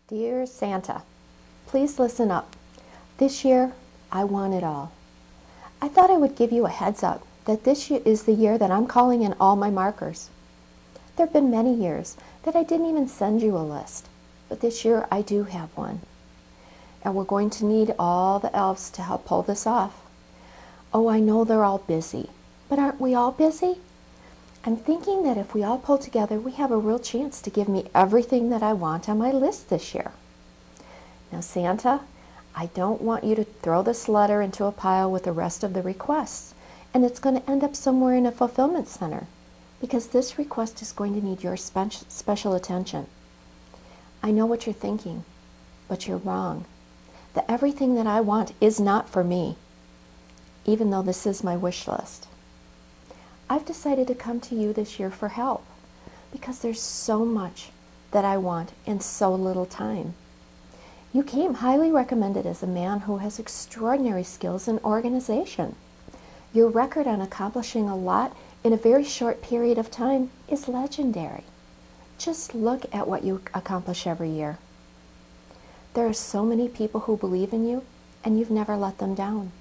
Dear Santa, please listen up. This year, I want it all. I thought I would give you a heads up that this year is the year that I'm calling in all my markers. There have been many years that I didn't even send you a list, but this year I do have one. And we're going to need all the elves to help pull this off. Oh, I know they're all busy, but aren't we all busy? I'm thinking that if we all pull together, we have a real chance to give me everything that I want on my list this year. Now, Santa, I don't want you to throw this letter into a pile with the rest of the requests, and it's going to end up somewhere in a fulfillment center, because this request is going to need your special attention. I know what you're thinking, but you're wrong. The everything that I want is not for me, even though this is my wish list. I've decided to come to you this year for help because there's so much that I want in so little time. You came highly recommended as a man who has extraordinary skills in organization. Your record on accomplishing a lot in a very short period of time is legendary. Just look at what you accomplish every year. There are so many people who believe in you, and you've never let them down.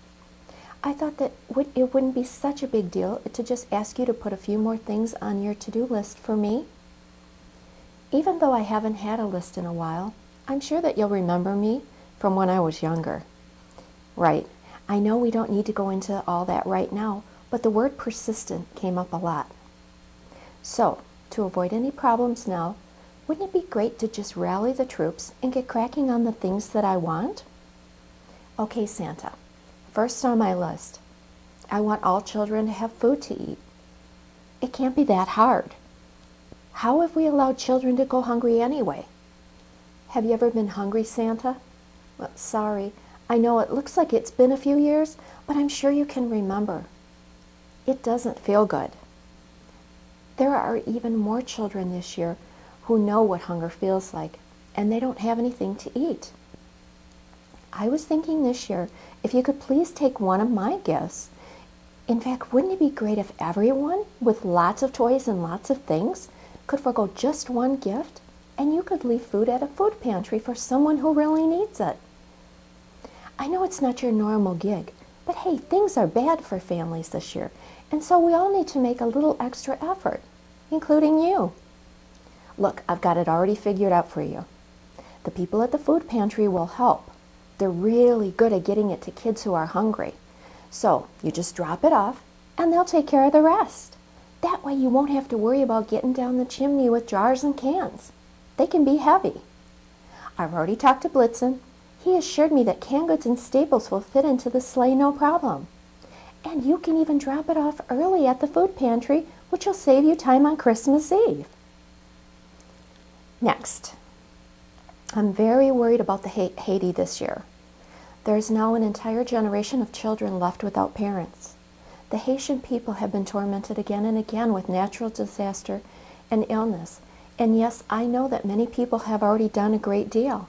I thought that it wouldn't be such a big deal to just ask you to put a few more things on your to-do list for me. Even though I haven't had a list in a while, I'm sure that you'll remember me from when I was younger. Right, I know we don't need to go into all that right now, but the word persistent came up a lot. So, to avoid any problems now, wouldn't it be great to just rally the troops and get cracking on the things that I want? Okay, Santa. First on my list, I want all children to have food to eat. It can't be that hard. How have we allowed children to go hungry anyway? Have you ever been hungry, Santa? Well, sorry, I know it looks like it's been a few years, but I'm sure you can remember. It doesn't feel good. There are even more children this year who know what hunger feels like, and they don't have anything to eat. I was thinking this year, if you could please take one of my gifts. In fact, wouldn't it be great if everyone with lots of toys and lots of things could forego just one gift, and you could leave food at a food pantry for someone who really needs it? I know it's not your normal gig, but hey, things are bad for families this year, and so we all need to make a little extra effort, including you. Look, I've got it already figured out for you. The people at the food pantry will help. They're really good at getting it to kids who are hungry. So you just drop it off and they'll take care of the rest. That way you won't have to worry about getting down the chimney with jars and cans. They can be heavy. I've already talked to Blitzen. He assured me that canned goods and staples will fit into the sleigh no problem. And you can even drop it off early at the food pantry, which will save you time on Christmas Eve. Next. I'm very worried about the Haiti this year. There is now an entire generation of children left without parents. The Haitian people have been tormented again and again with natural disaster and illness. And yes, I know that many people have already done a great deal.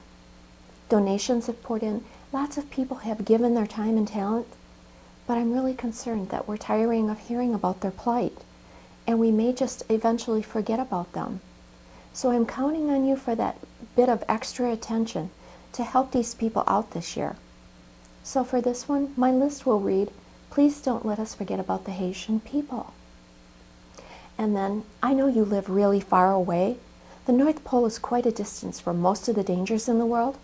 Donations have poured in. Lots of people have given their time and talent. But I'm really concerned that we're tiring of hearing about their plight. And we may just eventually forget about them. So I'm counting on you for that bit of extra attention to help these people out this year. So for this one, my list will read, please don't let us forget about the Haitian people. And then, I know you live really far away. The North Pole is quite a distance from most of the dangers in the world.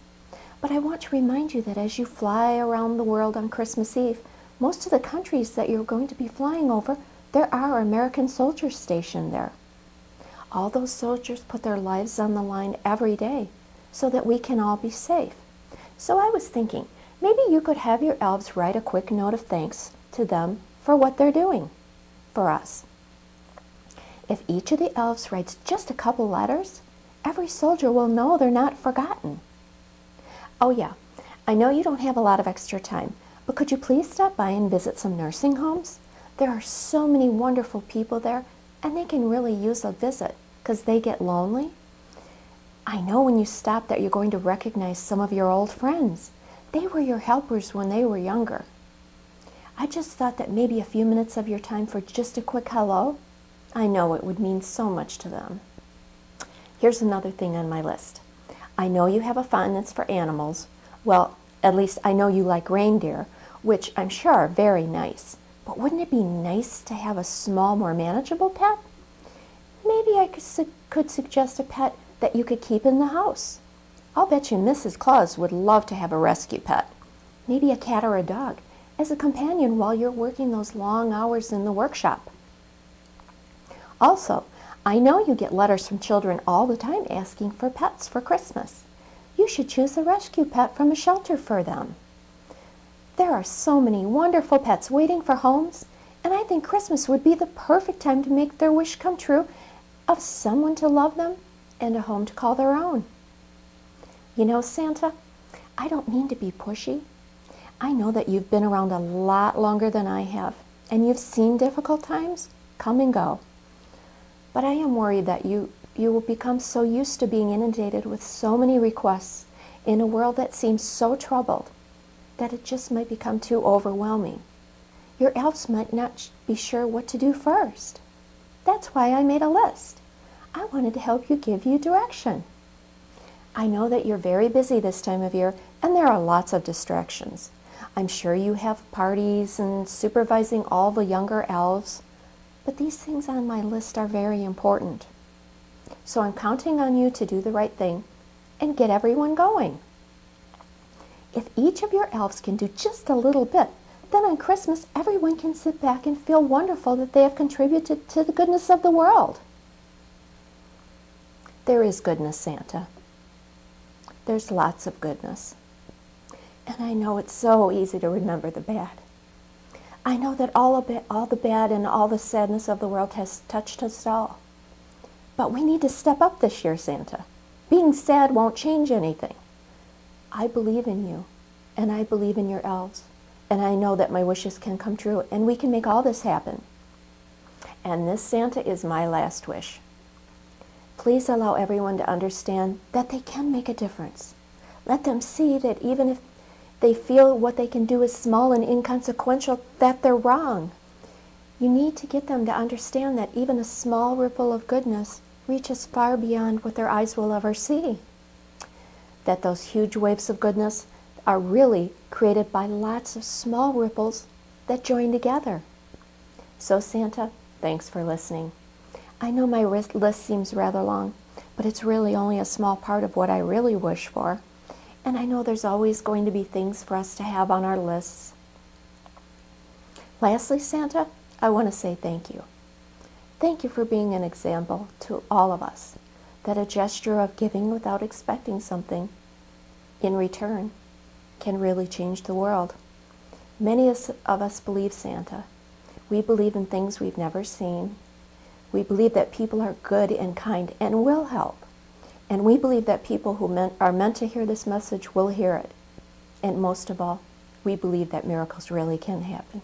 But I want to remind you that as you fly around the world on Christmas Eve, most of the countries that you're going to be flying over, there are American soldiers stationed there. All those soldiers put their lives on the line every day so that we can all be safe. So I was thinking, maybe you could have your elves write a quick note of thanks to them for what they're doing for us. If each of the elves writes just a couple letters, every soldier will know they're not forgotten. Oh yeah, I know you don't have a lot of extra time, but could you please stop by and visit some nursing homes? There are so many wonderful people there, and they can really use a visit because they get lonely. I know when you stop that you're going to recognize some of your old friends. They were your helpers when they were younger. I just thought that maybe a few minutes of your time for just a quick hello, I know it would mean so much to them. Here's another thing on my list. I know you have a fondness for animals. Well, at least I know you like reindeer, which I'm sure are very nice. But wouldn't it be nice to have a small, more manageable pet? Maybe I could suggest a pet that you could keep in the house. I'll bet you Mrs. Claus would love to have a rescue pet. Maybe a cat or a dog as a companion while you're working those long hours in the workshop. Also, I know you get letters from children all the time asking for pets for Christmas. You should choose a rescue pet from a shelter for them. There are so many wonderful pets waiting for homes, and I think Christmas would be the perfect time to make their wish come true of someone to love them and a home to call their own. You know, Santa, I don't mean to be pushy. I know that you've been around a lot longer than I have, and you've seen difficult times come and go. But I am worried that you will become so used to being inundated with so many requests in a world that seems so troubled that it just might become too overwhelming. Your elves might not be sure what to do first. That's why I made a list. I wanted to help give you direction. I know that you're very busy this time of year, and there are lots of distractions. I'm sure you have parties and supervising all the younger elves, but these things on my list are very important. So I'm counting on you to do the right thing and get everyone going. If each of your elves can do just a little bit, then on Christmas everyone can sit back and feel wonderful that they have contributed to the goodness of the world. There is goodness, Santa. There's lots of goodness. And I know it's so easy to remember the bad. I know that all the bad and all the sadness of the world has touched us all. But we need to step up this year, Santa. Being sad won't change anything. I believe in you, and I believe in your elves, and I know that my wishes can come true, and we can make all this happen. And this, Santa, is my last wish. Please allow everyone to understand that they can make a difference. Let them see that even if they feel what they can do is small and inconsequential, that they're wrong. You need to get them to understand that even a small ripple of goodness reaches far beyond what their eyes will ever see. That those huge waves of goodness are really created by lots of small ripples that join together. So Santa, thanks for listening. I know my list seems rather long, but it's really only a small part of what I really wish for. And I know there's always going to be things for us to have on our lists. Lastly, Santa, I want to say thank you. Thank you for being an example to all of us that a gesture of giving without expecting something in return can really change the world. Many of us believe Santa. We believe in things we've never seen. We believe that people are good and kind and will help. And we believe that people who are meant to hear this message will hear it. And most of all, we believe that miracles really can happen.